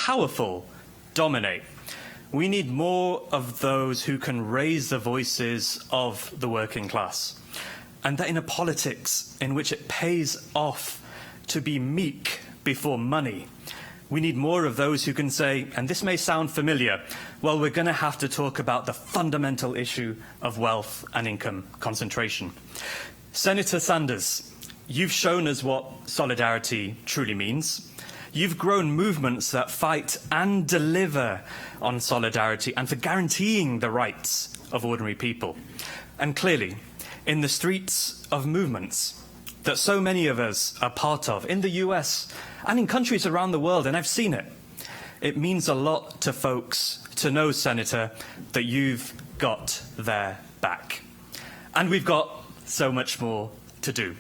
powerful dominate. We need more of those who can raise the voices of the working class. And that in a politics in which it pays off to be meek before money, we need more of those who can say, and this may sound familiar, well, we're going to have to talk about the fundamental issue of wealth and income concentration. Senator Sanders, you've shown us what solidarity truly means. You've grown movements that fight and deliver on solidarity and for guaranteeing the rights of ordinary people. And clearly, in the streets of movements that so many of us are part of, in the US and in countries around the world, and I've seen it, it means a lot to folks to know, Senator, that you've got their back. And we've got so much more to do.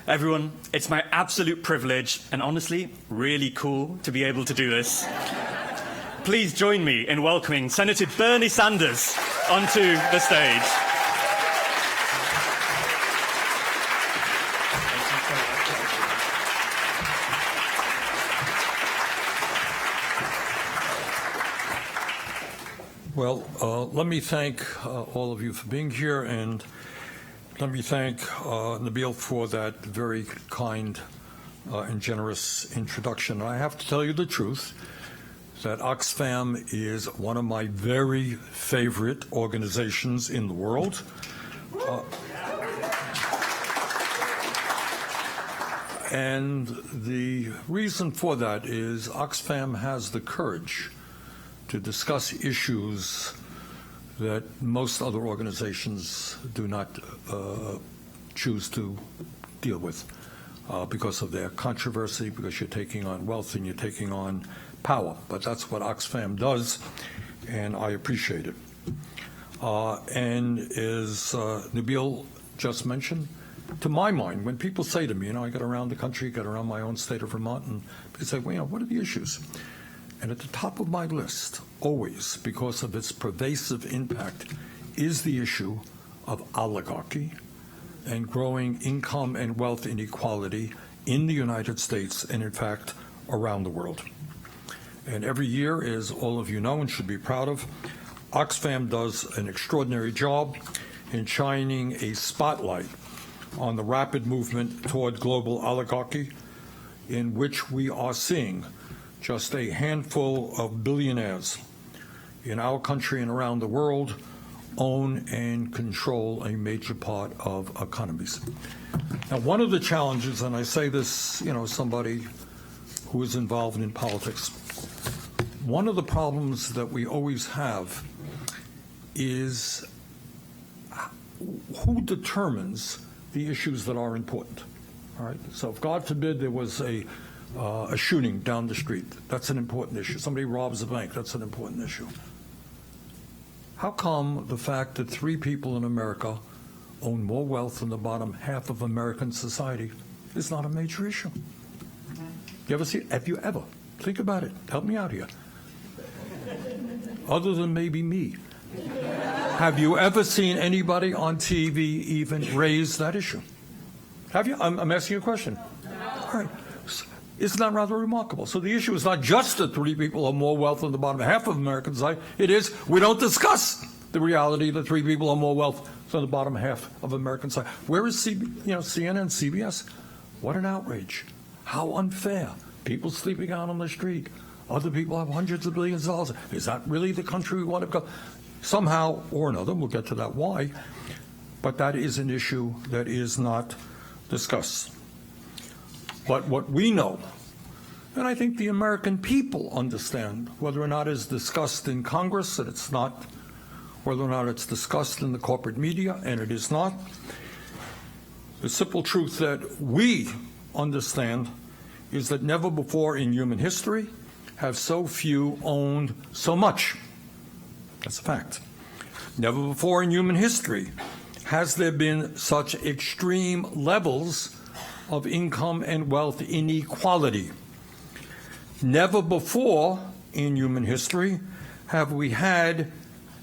Everyone, it's my absolute privilege and honestly really cool to be able to do this. Please join me in welcoming Senator Bernie Sanders onto the stage. Well, let me thank all of you for being here, and let me thank Nabil for that very kind and generous introduction. I have to tell you the truth, that Oxfam is one of my very favorite organizations in the world. And the reason for that is Oxfam has the courage to discuss issues that most other organizations do not choose to deal with because of their controversy, because you're taking on wealth and you're taking on power. But that's what Oxfam does, and I appreciate it. And as Nabil just mentioned, to my mind, when people say to me, I get around the country, get around my own state of Vermont, and they say, well, what are the issues? And at the top of my list, always, because of its pervasive impact, is the issue of oligarchy and growing income and wealth inequality in the United States and, in fact, around the world. And every year, as all of you know and should be proud of, Oxfam does an extraordinary job in shining a spotlight on the rapid movement toward global oligarchy, in which we are seeing just a handful of billionaires in our country and around the world own and control a major part of economies. Now, one of the challenges, and I say this, somebody who is involved in politics, one of the problems that we always have is who determines the issues that are important. All right. So if, God forbid, there was a shooting down the street, that's an important issue. Somebody robs a bank, that's an important issue. How come the fact that 3 people in America own more wealth than the bottom half of American society is not a major issue? You ever see it? Have you ever? Think about it. Help me out here. Other than maybe me. Have you ever seen anybody on TV even raise that issue? Have you? I'm asking you a question. All right. Isn't that rather remarkable? So the issue is not just that 3 people have more wealth than the bottom half of American society. It is we don't discuss the reality that 3 people have more wealth than the bottom half of American society. Where is CNN, CBS? What an outrage. How unfair. People sleeping out on the street. Other people have hundreds of billions of dollars. Is that really the country we want to go? Somehow or another, we'll get to that why, but that is an issue that is not discussed. But what we know, and I think the American people understand, whether or not it's discussed in Congress, and it's not, whether or not it's discussed in the corporate media, and it is not, the simple truth that we understand is that never before in human history have so few owned so much. That's a fact. Never before in human history has there been such extreme levels of income and wealth inequality. Never before in human history have we had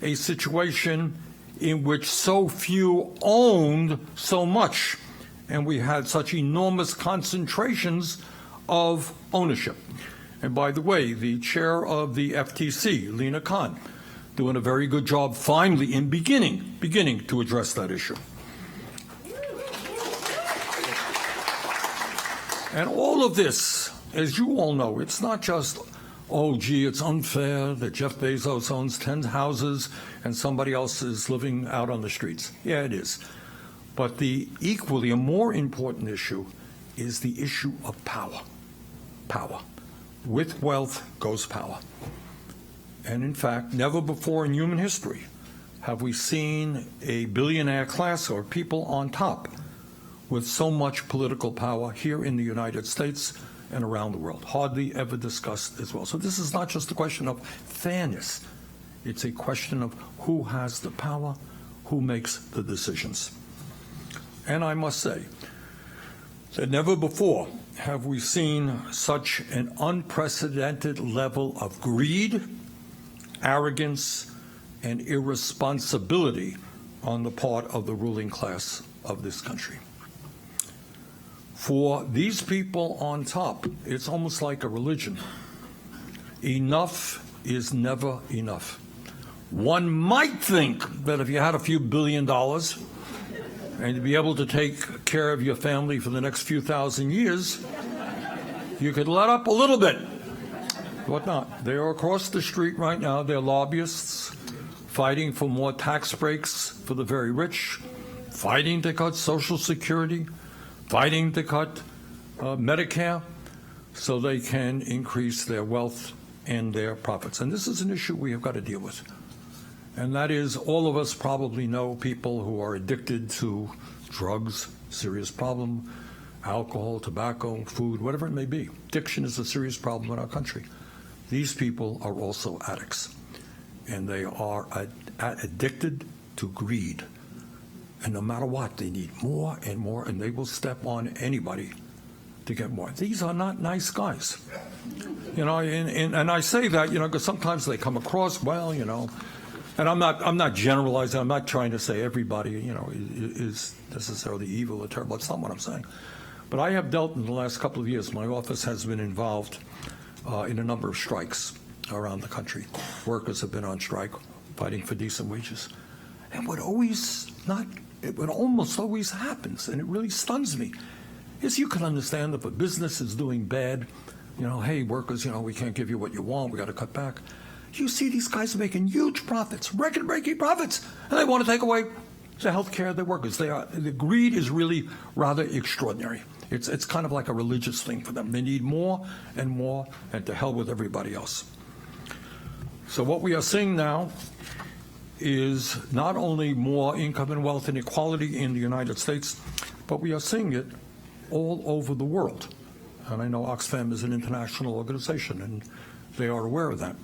a situation in which so few owned so much, and we had such enormous concentrations of ownership. And by the way, the chair of the FTC, Lena Khan, doing a very good job finally in beginning to address that issue. And all of this, as you all know, it's not just, oh, gee, it's unfair that Jeff Bezos owns 10 houses and somebody else is living out on the streets. Yeah, it is. But the equally and more important issue is the issue of power. Power. With wealth goes power. And in fact, never before in human history have we seen a billionaire class or people on top with so much political power here in the United States and around the world. Hardly ever discussed as well. So this is not just a question of fairness. It's a question of who has the power, who makes the decisions. And I must say that never before have we seen such an unprecedented level of greed, arrogance, and irresponsibility on the part of the ruling class of this country. For these people on top, it's almost like a religion. Enough is never enough. One might think that if you had a few $1 billion and to be able to take care of your family for the next few thousand years, you could let up a little bit. But not. They are across the street right now. They're lobbyists fighting for more tax breaks for the very rich, fighting to cut Social Security, fighting to cut Medicare so they can increase their wealth and their profits. And this is an issue we have got to deal with. And that is, all of us probably know people who are addicted to drugs, serious problem, alcohol, tobacco, food, whatever it may be. Addiction is a serious problem in our country. These people are also addicts, and they are addicted to greed. And no matter what, they need more and more, and they will step on anybody to get more. These are not nice guys. You know, and I say that, you know, because sometimes they come across, well, you know, and I'm not generalizing. I'm not trying to say everybody, you know, is necessarily evil or terrible. That's not what I'm saying. But I have dealt in the last couple of years, my office has been involved in a number of strikes around the country. Workers have been on strike, fighting for decent wages. And what almost always happens, and it really stuns me, is you can understand if a business is doing bad, you know, hey, workers, you know, we can't give you what you want, we got to cut back. You see these guys making huge profits, record-breaking profits, and they want to take away the health care of their workers. The greed is really rather extraordinary. It's kind of like a religious thing for them. They need more, and to hell with everybody else. So what we are seeing now is not only more income and wealth inequality in the United States, but we are seeing it all over the world. And I know Oxfam is an international organization, and they are aware of that.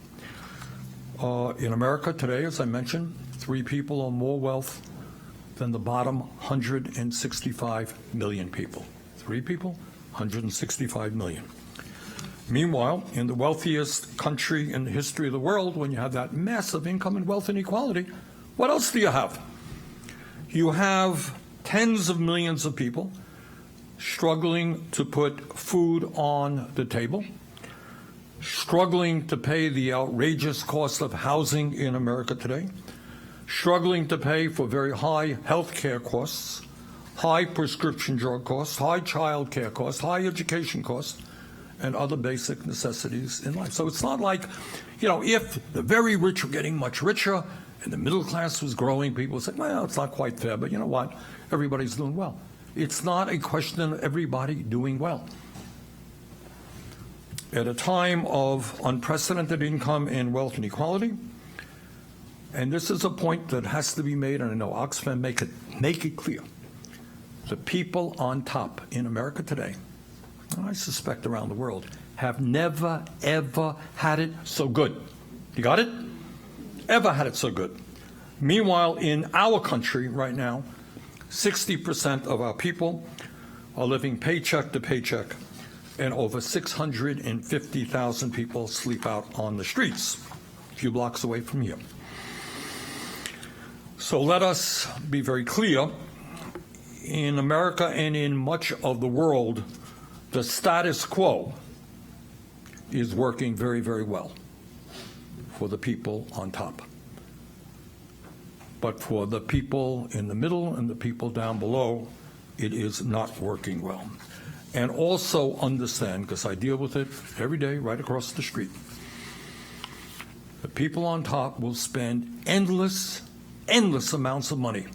In America today, as I mentioned, 3 people own more wealth than the bottom 165 million people. 3 people, 165 million. Meanwhile, in the wealthiest country in the history of the world, when you have that massive income and wealth inequality, what else do you have? You have tens of millions of people struggling to put food on the table, struggling to pay the outrageous cost of housing in America today, struggling to pay for very high health care costs, high prescription drug costs, high child care costs, high education costs, and other basic necessities in life. So it's not like, you know, if the very rich were getting much richer and the middle class was growing, people would say, well, it's not quite fair, but you know what? Everybody's doing well. It's not a question of everybody doing well. At a time of unprecedented income and wealth inequality, and this is a point that has to be made, and I know Oxfam make it clear, the people on top in America today, and I suspect around the world, have never, ever had it so good. You got it? Ever had it so good. Meanwhile, in our country right now, 60% of our people are living paycheck to paycheck, and over 650,000 people sleep out on the streets, a few blocks away from here. So let us be very clear. In America and in much of the world, the status quo is working very, very well for the people on top. But for the people in the middle and the people down below, it is not working well. And also understand, because I deal with it every day right across the street, the people on top will spend endless amounts of money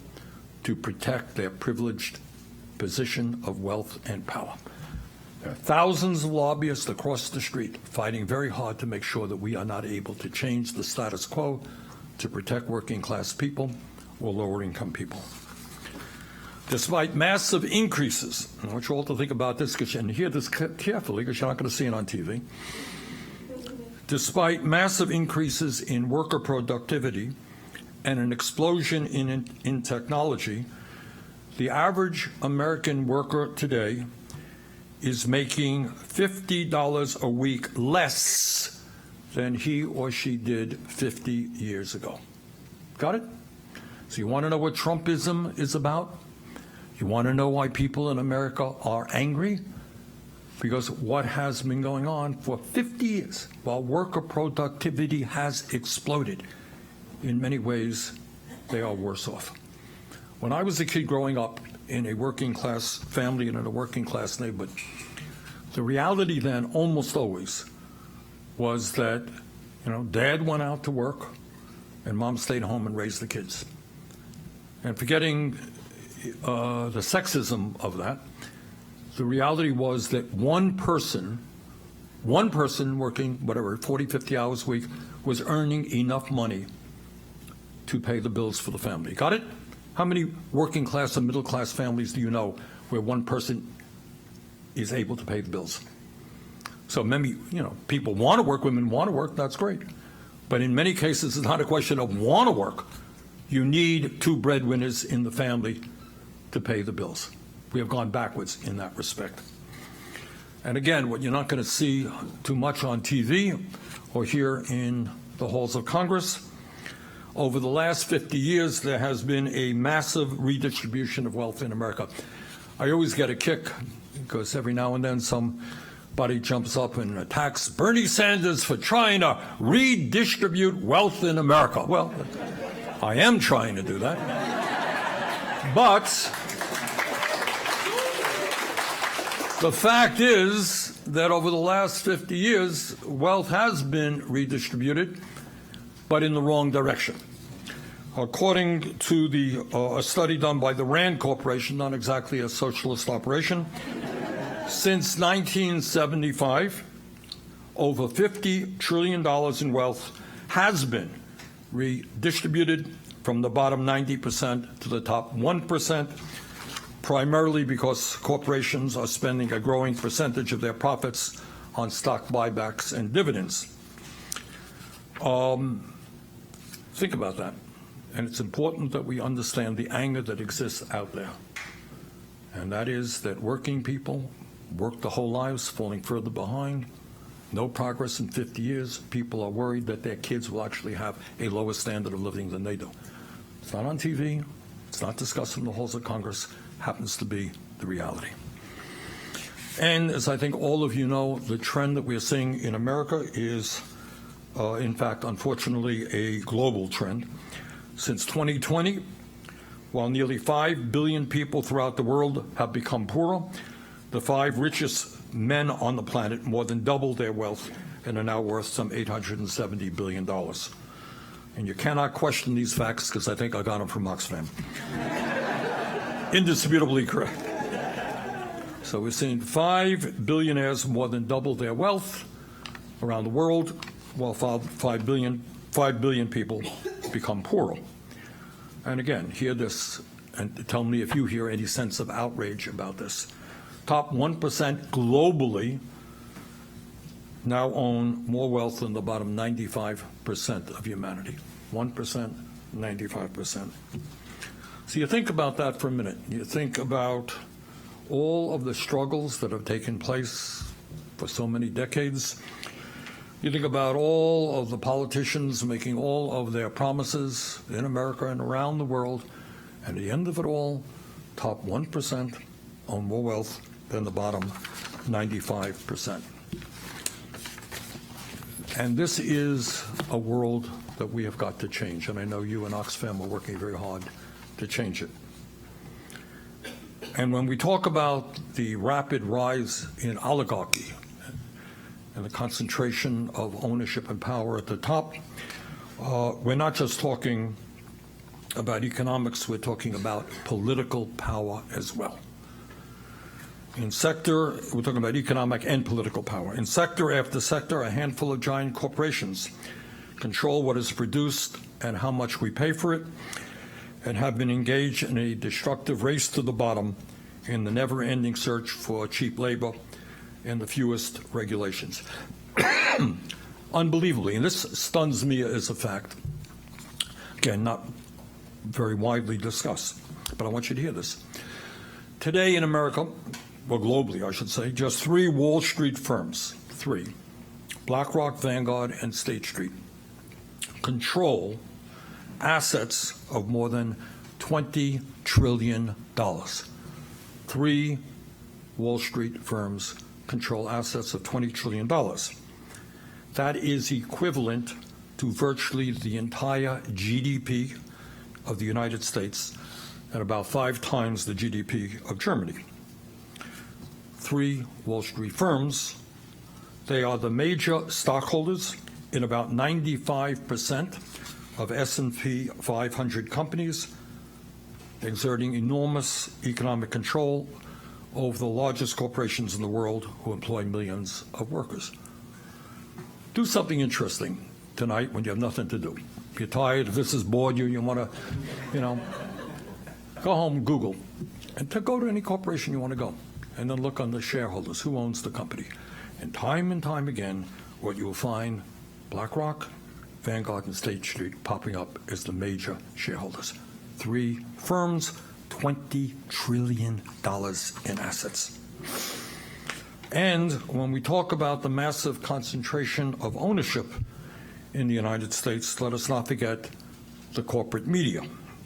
to protect their privileged position of wealth and power. There are thousands of lobbyists across the street fighting very hard to make sure that we are not able to change the status quo to protect working class people or lower income people. Despite massive increases, I want you all to think about this and hear this carefully because you're not going to see it on TV. Despite massive increases in worker productivity and an explosion in technology, the average American worker today is making $50 a week less than he or she did 50 years ago. Got it? So you want to know what Trumpism is about? You want to know why people in America are angry? Because what has been going on for 50 years, while worker productivity has exploded, in many ways, they are worse off. When I was a kid growing up in a working class family and in a working class neighborhood, the reality then almost always was that, dad went out to work and mom stayed home and raised the kids. And forgetting the sexism of that, the reality was that one person working, 40, 50 hours a week, was earning enough money to pay the bills for the family. Got it? How many working class and middle class families do you know where one person is able to pay the bills? So many, people want to work, women want to work, that's great. But in many cases, it's not a question of want to work. You need two breadwinners in the family to pay the bills. We have gone backwards in that respect. And again, what you're not going to see too much on TV or here in the halls of Congress, over the last 50 years, there has been a massive redistribution of wealth in America. I always get a kick because every now and then somebody jumps up and attacks Bernie Sanders for trying to redistribute wealth in America. Well, I am trying to do that. But the fact is that over the last 50 years, wealth has been redistributed, but in the wrong direction. According to a study done by the Rand Corporation, not exactly a socialist operation, since 1975, over $50 trillion in wealth has been redistributed from the bottom 90% to the top 1%, primarily because corporations are spending a growing percentage of their profits on stock buybacks and dividends. Think about that. And it's important that we understand the anger that exists out there. And that is that working people work their whole lives, falling further behind, no progress in 50 years. People are worried that their kids will actually have a lower standard of living than they do. It's not on TV. It's not discussed in the halls of Congress. Happens to be the reality. And as I think all of you know, the trend that we are seeing in America is, in fact, unfortunately, a global trend. Since 2020, while nearly 5 billion people throughout the world have become poorer, the 5 richest men on the planet more than doubled their wealth and are now worth some $870 billion. And you cannot question these facts because I think I got them from Oxfam. Indisputably correct. So we're seeing 5 billionaires more than double their wealth around the world, while 5 billion people become poorer. And again, hear this and tell me if you hear any sense of outrage about this. Top 1% globally now own more wealth than the bottom 95% of humanity. 1%, 95%. So you think about that for a minute. You think about all of the struggles that have taken place for so many decades. You think about all of the politicians making all of their promises in America and around the world, and at the end of it all, top 1% own more wealth than the bottom 95%. And this is a world that we have got to change, and I know you and Oxfam are working very hard to change it. And when we talk about the rapid rise in oligarchy and the concentration of ownership and power at the top, we're not just talking about economics, we're talking about political power as well. In sector, we're talking about economic and political power. In sector after sector, a handful of giant corporations control what is produced and how much we pay for it, and have been engaged in a destructive race to the bottom in the never-ending search for cheap labor and the fewest regulations. Unbelievably, and this stuns me as a fact, again, not very widely discussed, but I want you to hear this. Today in America, well, globally, I should say, just 3 Wall Street firms, 3, BlackRock, Vanguard, and State Street, control assets of more than $20 trillion. 3 Wall Street firms control assets of $20 trillion. That is equivalent to virtually the entire GDP of the United States and about 5 times the GDP of Germany. 3 Wall Street firms. They are the major stockholders in about 95% of S&P 500 companies, exerting enormous economic control over the largest corporations in the world who employ millions of workers. Do something interesting tonight when you have nothing to do. If you're tired, if this has bored you, you want to, go home, Google, and go to any corporation you want to go, and then look on the shareholders, who owns the company. And time again, what you will find, BlackRock, Vanguard, and State Street popping up as the major shareholders. 3 firms, $20 trillion in assets. And when we talk about the massive concentration of ownership in the United States, let us not forget the corporate media.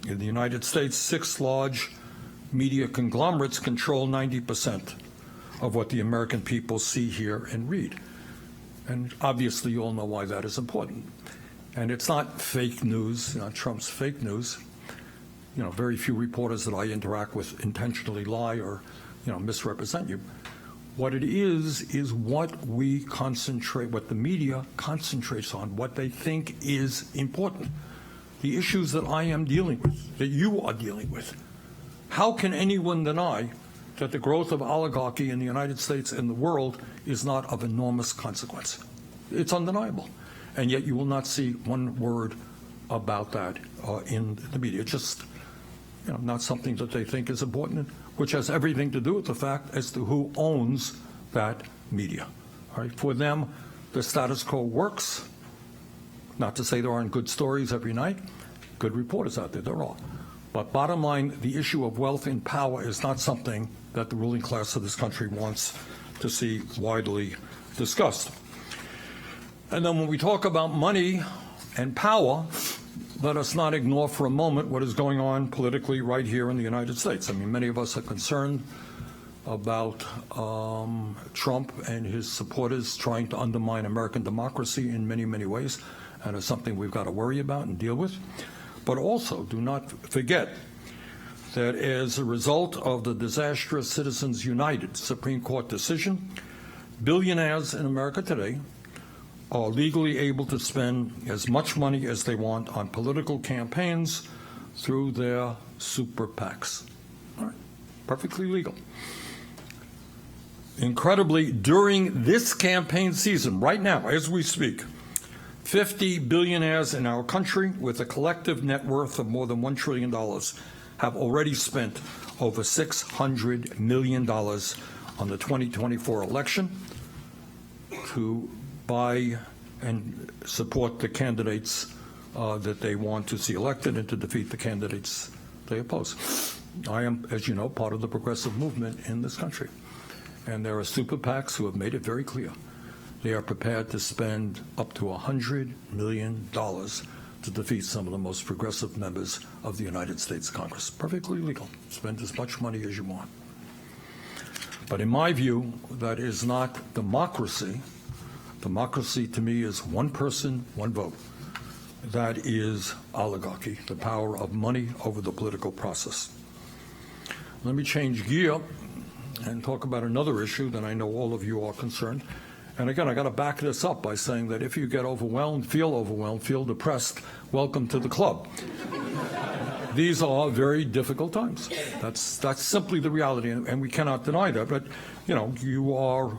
In the United States, 6 large media conglomerates control 90% of what the American people see, hear, and read. And obviously, you all know why that is important. And it's not fake news, not Trump's fake news. Very few reporters that I interact with intentionally lie or, misrepresent you. What it is what we concentrate, what the media concentrates on, what they think is important. The issues that I am dealing with, that you are dealing with. How can anyone deny that the growth of oligarchy in the United States and the world is not of enormous consequence? It's undeniable. And yet you will not see one word about that in the media. It's just not something that they think is important, which has everything to do with the fact as to who owns that media. All right? For them, the status quo works. Not to say there aren't good stories every night. Good reporters out there, there are. But bottom line, the issue of wealth and power is not something that the ruling class of this country wants to see widely discussed. And then when we talk about money and power, let us not ignore for a moment what is going on politically right here in the United States. I mean, many of us are concerned about Trump and his supporters trying to undermine American democracy in many, many ways, and it's something we've got to worry about and deal with. But also, do not forget that as a result of the disastrous Citizens United Supreme Court decision, billionaires in America today are legally able to spend as much money as they want on political campaigns through their super PACs. All right. Perfectly legal. Incredibly, during this campaign season, right now, as we speak, 50 billionaires in our country with a collective net worth of more than $1 trillion have already spent over $600 million on the 2024 election to buy and support the candidates that they want to see elected and to defeat the candidates they oppose. I am, as you know, part of the progressive movement in this country. And there are super PACs who have made it very clear. They are prepared to spend up to $100 million to defeat some of the most progressive members of the United States Congress. Perfectly legal. Spend as much money as you want. But in my view, that is not democracy. Democracy to me is one person, one vote. That is oligarchy, the power of money over the political process. Let me change gear and talk about another issue that I know all of you are concerned. And again, I got to back this up by saying that if you get overwhelmed, feel depressed, welcome to the club. These are very difficult times. That's simply the reality, and we cannot deny that. But, you are,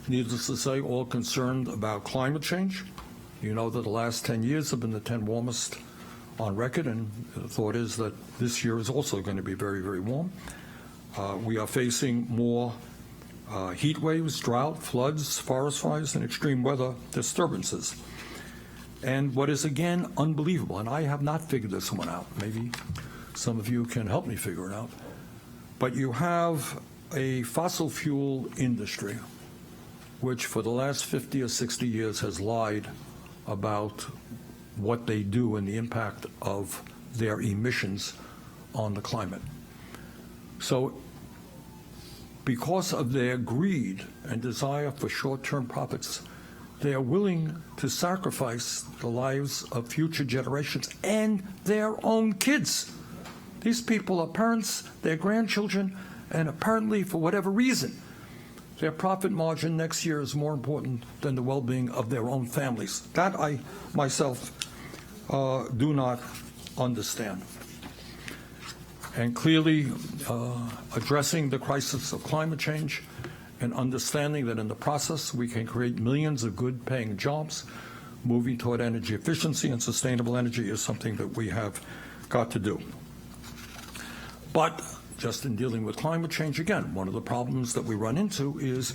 needless to say, all concerned about climate change. You know that the last 10 years have been the 10 warmest on record, and the thought is that this year is also going to be very, very warm. We are facing more heat waves, drought, floods, forest fires, and extreme weather disturbances. And what is, again, unbelievable, and I have not figured this one out, maybe some of you can help me figure it out, but you have a fossil fuel industry which for the last 50 or 60 years has lied about what they do and the impact of their emissions on the climate. So because of their greed and desire for short-term profits, they are willing to sacrifice the lives of future generations and their own kids. These people are parents, their grandchildren, and apparently, for whatever reason, their profit margin next year is more important than the well-being of their own families. That I, myself, do not understand. And clearly, addressing the crisis of climate change and understanding that in the process we can create millions of good-paying jobs, moving toward energy efficiency and sustainable energy is something that we have got to do. But just in dealing with climate change, again, one of the problems that we run into is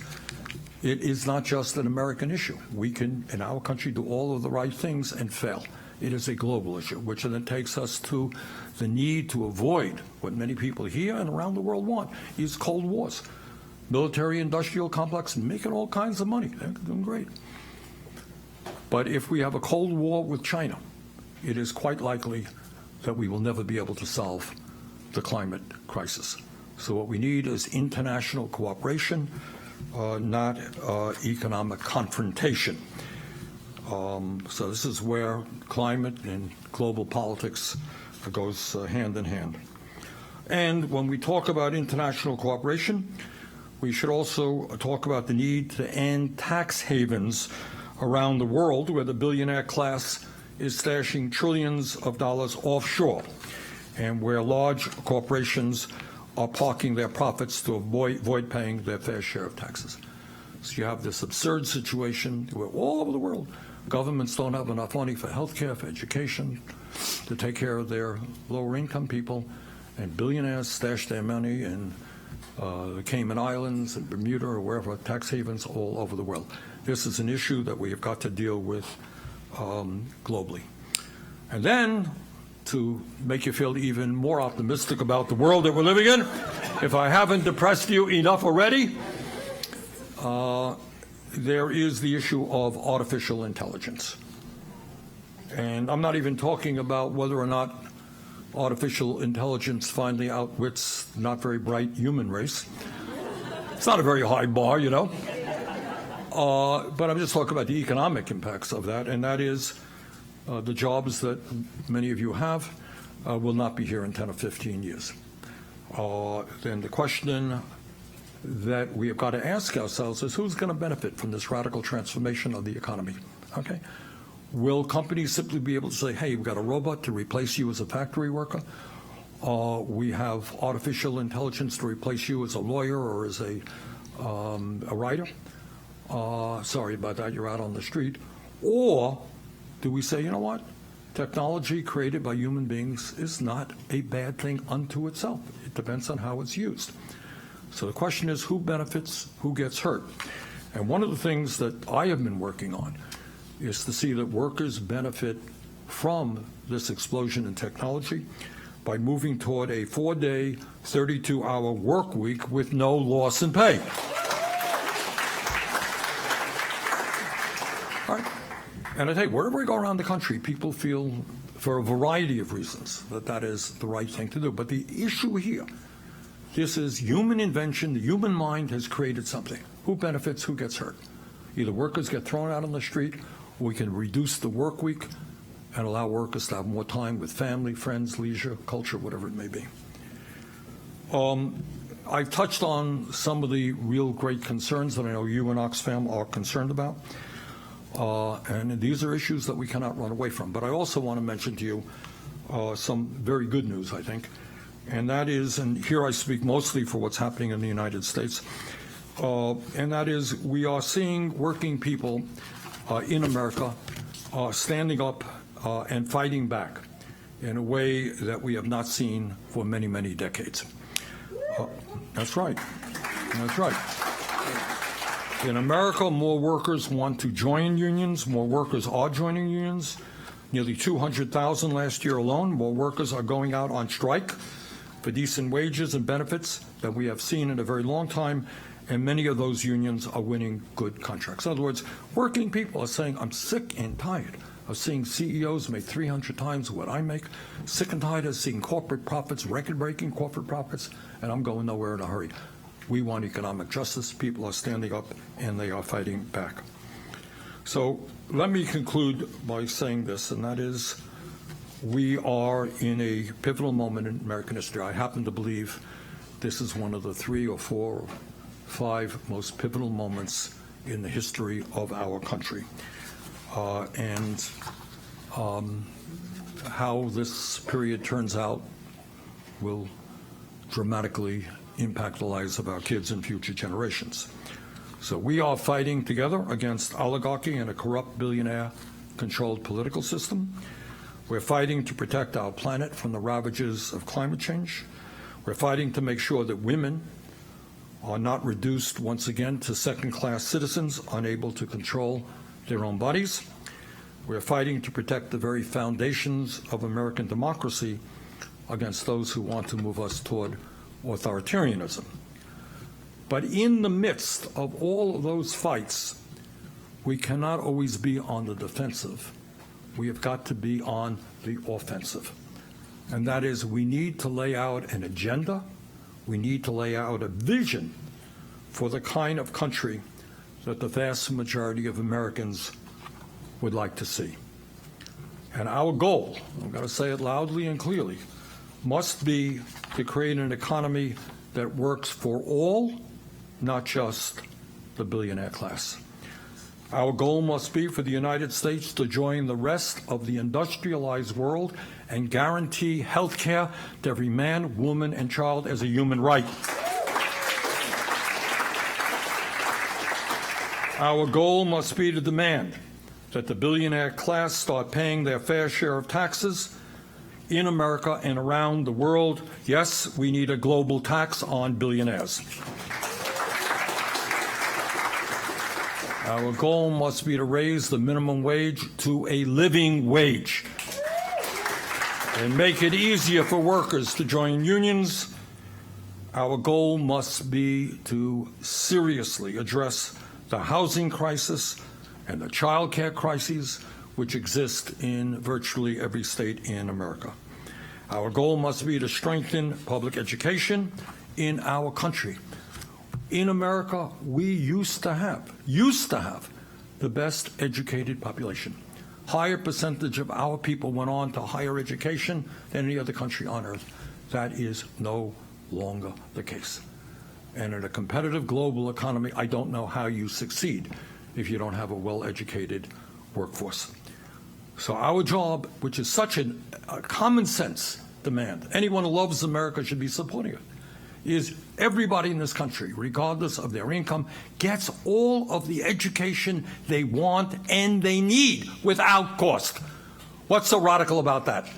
it is not just an American issue. We can, in our country, do all of the right things and fail. It is a global issue, which then takes us to the need to avoid what many people here and around the world want, is Cold Wars. Military-industrial complex, making all kinds of money. They're doing great. But if we have a Cold War with China, it is quite likely that we will never be able to solve the climate crisis. So what we need is international cooperation, not economic confrontation. So this is where climate and global politics goes hand in hand. And when we talk about international cooperation, we should also talk about the need to end tax havens around the world where the billionaire class is stashing trillions of dollars offshore, and where large corporations are parking their profits to avoid paying their fair share of taxes. So you have this absurd situation where all over the world, governments don't have enough money for health care, for education, to take care of their lower income people, and billionaires stash their money in the Cayman Islands and Bermuda or wherever, tax havens all over the world. This is an issue that we have got to deal with globally. And then, to make you feel even more optimistic about the world that we're living in, if I haven't depressed you enough already, there is the issue of artificial intelligence. And I'm not even talking about whether or not artificial intelligence finally outwits not very bright human race. It's not a very high bar, you know. But I'm just talking about the economic impacts of that, and that is the jobs that many of you have will not be here in 10 or 15 years. Then the question that we have got to ask ourselves is who's going to benefit from this radical transformation of the economy? Okay? Will companies simply be able to say, hey, we've got a robot to replace you as a factory worker? We have artificial intelligence to replace you as a lawyer or as a writer? Sorry about that, you're out on the street. Or do we say, you know what? Technology created by human beings is not a bad thing unto itself. It depends on how it's used. So the question is who benefits, who gets hurt? And one of the things that I have been working on is to see that workers benefit from this explosion in technology by moving toward a 4-day, 32-hour work week with no loss in pay. All right. And I tell you, wherever I go around the country, people feel, for a variety of reasons, that that is the right thing to do. But the issue here, this is human invention. The human mind has created something. Who benefits, who gets hurt? Either workers get thrown out on the street, or we can reduce the work week and allow workers to have more time with family, friends, leisure, culture, whatever it may be. I've touched on some of the real great concerns that I know you and Oxfam are concerned about. And these are issues that we cannot run away from. But I also want to mention to you some very good news, I think. And that is, and here I speak mostly for what's happening in the United States, and that is we are seeing working people in America standing up and fighting back in a way that we have not seen for many, many decades. That's right. That's right. In America, more workers want to join unions. More workers are joining unions. Nearly 200,000 last year alone. More workers are going out on strike for decent wages and benefits than we have seen in a very long time. And many of those unions are winning good contracts. In other words, working people are saying, I'm sick and tired of seeing CEOs make 300 times what I make, sick and tired of seeing corporate profits, record-breaking corporate profits, and I'm going nowhere in a hurry. We want economic justice. People are standing up, and they are fighting back. So let me conclude by saying this, and that is we are in a pivotal moment in American history. I happen to believe this is one of the 3 or 4 or 5 most pivotal moments in the history of our country. And how this period turns out will dramatically impact the lives of our kids and future generations. So we are fighting together against oligarchy and a corrupt billionaire-controlled political system. We're fighting to protect our planet from the ravages of climate change. We're fighting to make sure that women are not reduced once again to second-class citizens unable to control their own bodies. We're fighting to protect the very foundations of American democracy against those who want to move us toward authoritarianism. But in the midst of all of those fights, we cannot always be on the defensive. We have got to be on the offensive. And that is, we need to lay out an agenda. We need to lay out a vision for the kind of country that the vast majority of Americans would like to see. And our goal, I've got to say it loudly and clearly, must be to create an economy that works for all, not just the billionaire class. Our goal must be for the United States to join the rest of the industrialized world and guarantee health care to every man, woman, and child as a human right. Our goal must be to demand that the billionaire class start paying their fair share of taxes in America and around the world. Yes, we need a global tax on billionaires. Our goal must be to raise the minimum wage to a living wage and make it easier for workers to join unions. Our goal must be to seriously address the housing crisis and the child care crises which exist in virtually every state in America. Our goal must be to strengthen public education in our country. In America, we used to have the best educated population. Higher percentage of our people went on to higher education than any other country on earth. That is no longer the case. And in a competitive global economy, I don't know how you succeed if you don't have a well-educated workforce. So our job, which is such a common sense demand, anyone who loves America should be supporting it, is everybody in this country, regardless of their income, gets all of the education they want and they need without cost. What's so radical about that?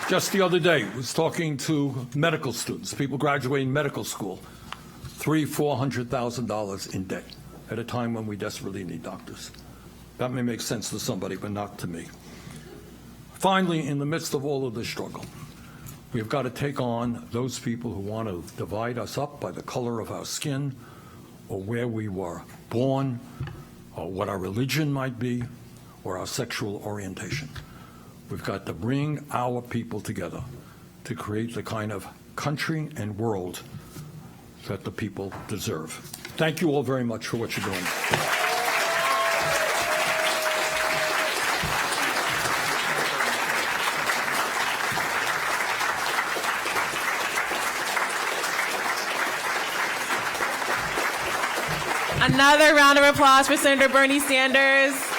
Just the other day, I was talking to medical students, people graduating medical school, $300,000–400,000 in debt at a time when we desperately need doctors. That may make sense to somebody, but not to me. Finally, in the midst of all of this struggle, we've got to take on those people who want to divide us up by the color of our skin or where we were born or what our religion might be or our sexual orientation. We've got to bring our people together to create the kind of country and world that the people deserve. Thank you all very much for what you're doing. Another round of applause for Senator Bernie Sanders.